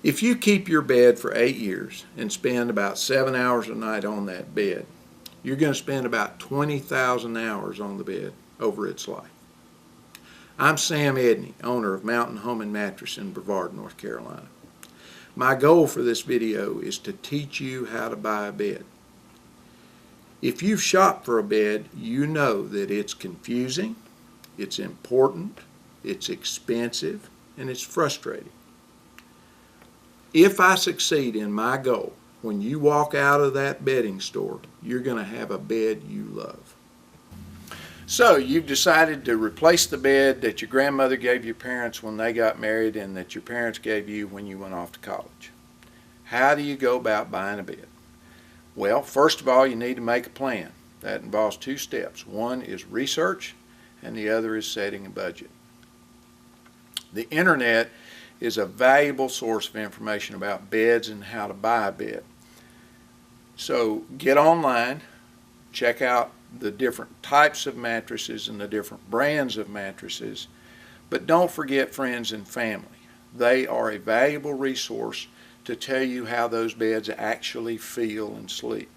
If you keep your bed for 8 years and spend about 7 hours a night on that bed, you're going to spend about 20,000 hours on the bed over its life. I'm Sam Edney, owner of Mountain Home and Mattress in Brevard, North Carolina. My goal for this video is to teach you how to buy a bed. If you've shopped for a bed, you know that it's confusing, it's important, it's expensive, and it's frustrating. If I succeed in my goal, when you walk out of that bedding store, you're going to have a bed you love. So you've decided to replace the bed that your grandmother gave your parents when they got married and that your parents gave you when you went off to college. How do you go about buying a bed? Well, first of all, you need to make a plan. That involves 2 steps. One is research, and the other is setting a budget. The internet is a valuable source of information about beds and how to buy a bed. So get online, check out the different types of mattresses and the different brands of mattresses, but don't forget friends and family. They are a valuable resource to tell you how those beds actually feel and sleep.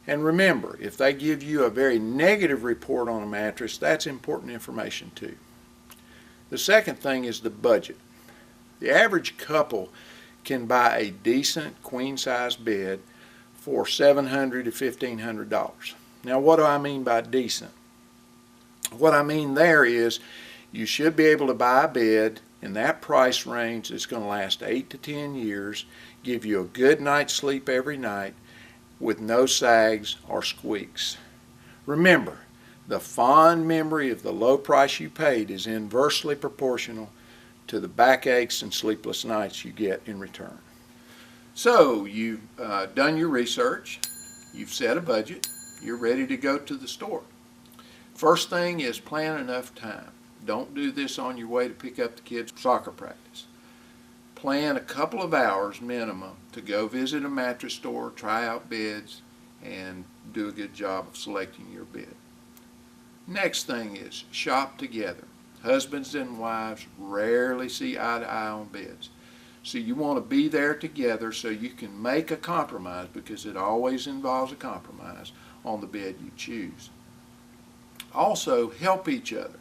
And remember, if they give you a very negative report on a mattress, that's important information too. The second thing is the budget. The average couple can buy a decent queen-size bed for $700 to $1,500. Now, what do I mean by decent? What I mean there is you should be able to buy a bed in that price range that's going to last 8 to 10 years, give you a good night's sleep every night with no sags or squeaks. Remember, the fond memory of the low price you paid is inversely proportional to the backaches and sleepless nights you get in return. So you've done your research, you've set a budget, you're ready to go to the store. First thing is plan enough time. Don't do this on your way to pick up the kids' soccer practice. Plan a couple of hours minimum to go visit a mattress store, try out beds, and do a good job of selecting your bed. Next thing is shop together. Husbands and wives rarely see eye to eye on beds. So you want to be there together so you can make a compromise, because it always involves a compromise on the bed you choose. Also, help each other.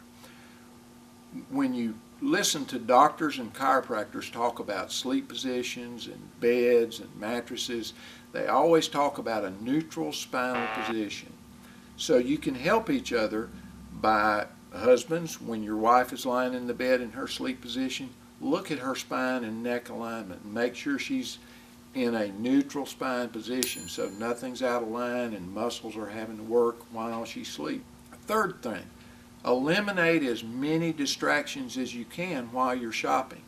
When you listen to doctors and chiropractors talk about sleep positions and beds and mattresses, they always talk about a neutral spinal position. So you can help each other by, husbands, when your wife is lying in the bed in her sleep position, look at her spine and neck alignment and make sure she's in a neutral spine position so nothing's out of line and muscles are having to work while she sleeps. Third thing, eliminate as many distractions as you can while you're shopping.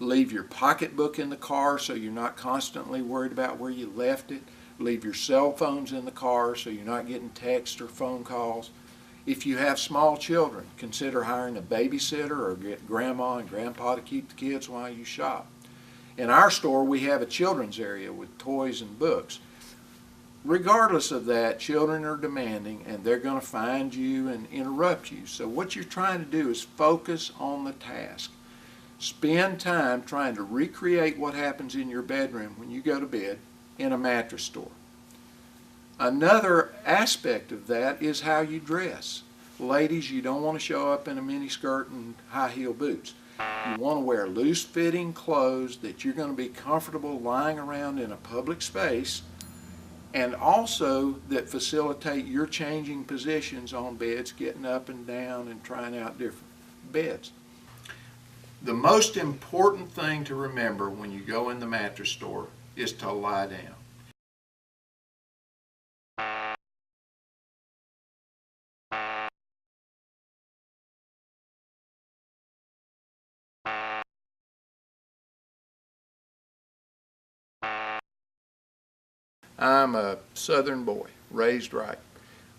Leave your pocketbook in the car so you're not constantly worried about where you left it. Leave your cell phones in the car so you're not getting texts or phone calls. If you have small children, consider hiring a babysitter or get grandma and grandpa to keep the kids while you shop. In our store, we have a children's area with toys and books. Regardless of that, children are demanding and they're going to find you and interrupt you. So what you're trying to do is focus on the task. Spend time trying to recreate what happens in your bedroom when you go to bed in a mattress store. Another aspect of that is how you dress. Ladies, you don't want to show up in a mini skirt and high heel boots. You want to wear loose fitting clothes that you're going to be comfortable lying around in a public space, and also that facilitate your changing positions on beds, getting up and down and trying out different beds. The most important thing to remember when you go in the mattress store is to lie down. I'm a southern boy, raised right.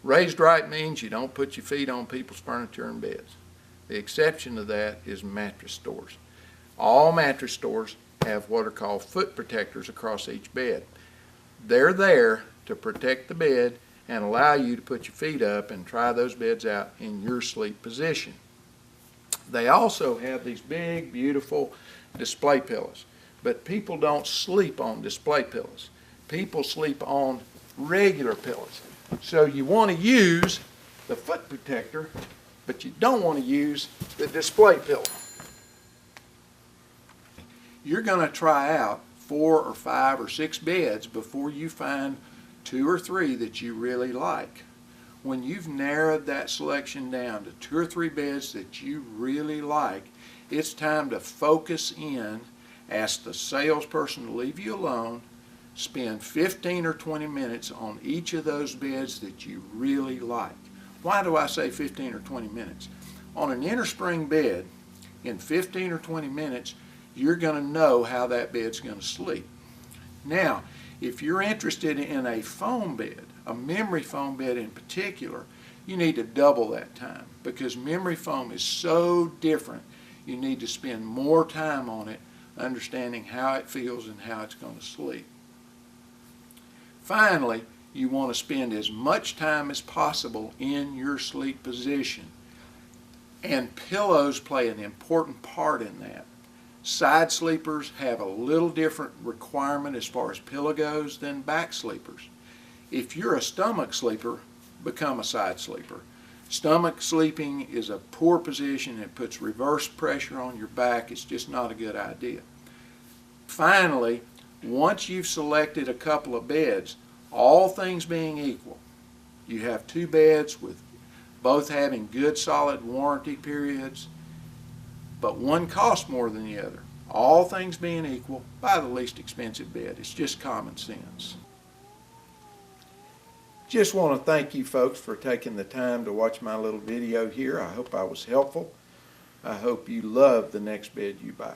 Raised right means you don't put your feet on people's furniture and beds. The exception to that is mattress stores. All mattress stores have what are called foot protectors across each bed. They're there to protect the bed and allow you to put your feet up and try those beds out in your sleep position. They also have these big, beautiful display pillows. But people don't sleep on display pillows. People sleep on regular pillows. So you want to use the foot protector, but you don't want to use the display pillow. You're going to try out 4 or 5 or 6 beds before you find 2 or 3 that you really like. When you've narrowed that selection down to 2 or 3 beds that you really like, it's time to focus in, ask the salesperson to leave you alone, spend 15 or 20 minutes on each of those beds that you really like. Why do I say 15 or 20 minutes? On an innerspring bed, in 15 or 20 minutes, you're going to know how that bed's going to sleep. Now, if you're interested in a foam bed, a memory foam bed in particular, you need to double that time, because memory foam is so different. You need to spend more time on it, understanding how it feels and how it's going to sleep. Finally, you want to spend as much time as possible in your sleep position. And pillows play an important part in that. Side sleepers have a little different requirement as far as pillow goes than back sleepers. If you're a stomach sleeper, become a side sleeper. Stomach sleeping is a poor position. It puts reverse pressure on your back. It's just not a good idea. Finally, once you've selected a couple of beds, all things being equal, you have 2 beds with both having good solid warranty periods, but one costs more than the other. All things being equal, buy the least expensive bed. It's just common sense. Just want to thank you folks for taking the time to watch my little video here. I hope I was helpful. I hope you love the next bed you buy.